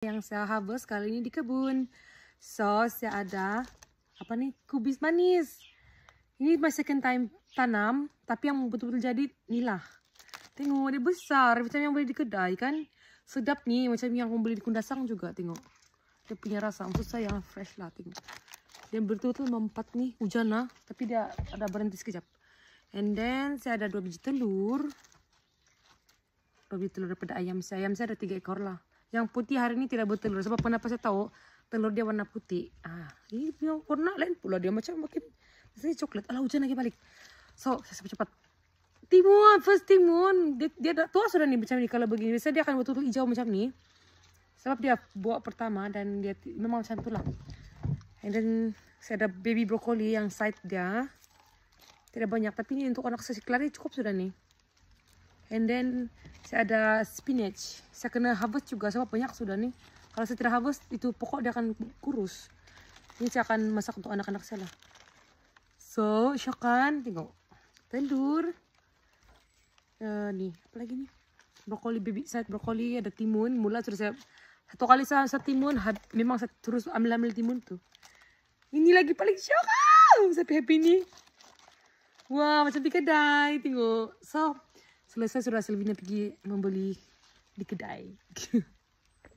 Yang saya harvest kali ini di kebun. So, saya ada apa nih? Kubis manis. Ini my second time tanam, tapi yang betul-betul jadi inilah. Tengok dia besar macam yang beli di kedai kan. Sedap nih macam yang beli di Kundasang juga tengok. Dia punya rasa maksud saya yang fresh lah tengok. Dia betul-betul mempat nih hujan lah, tapi dia ada berhenti sekejap. And then saya ada 2 biji telur. 2 biji telur daripada ayam saya. Ayam saya ada 3 ekor lah. Yang putih hari ini tidak bertelur. Sebab kenapa saya tahu telur dia warna putih. Ini punya warna lain pula dia macam makin rasanya coklat. Alah hujan lagi balik. So saya cepat. Timun, first timun. Dia dah tua sudah nih macam ni kalau begini. Biasanya dia akan betul-betul hijau macam ni. Sebab dia buah pertama dan dia memang macam itulah. And then saya ada baby brokoli yang side dia. Tidak banyak tapi ini untuk anak saya kelari cukup sudah nih. And then saya ada spinach. Saya kena harvest juga sebab banyak sudah nih. Kalau saya tidak harvest itu pokok dia akan kurus. Ini saya akan masak untuk anak-anak saya lah. So, syakan tengok. Telur. Nih, apa lagi nih? Brokoli, baby side brokoli, ada timun. Mula sudah saya satu kali saya timun, memang saya terus ambil timun tuh. Ini lagi paling syakan. Saya happy nih. Wah, macam di kedai, tengok. So, selesai sudah Selvina pergi membeli di kedai.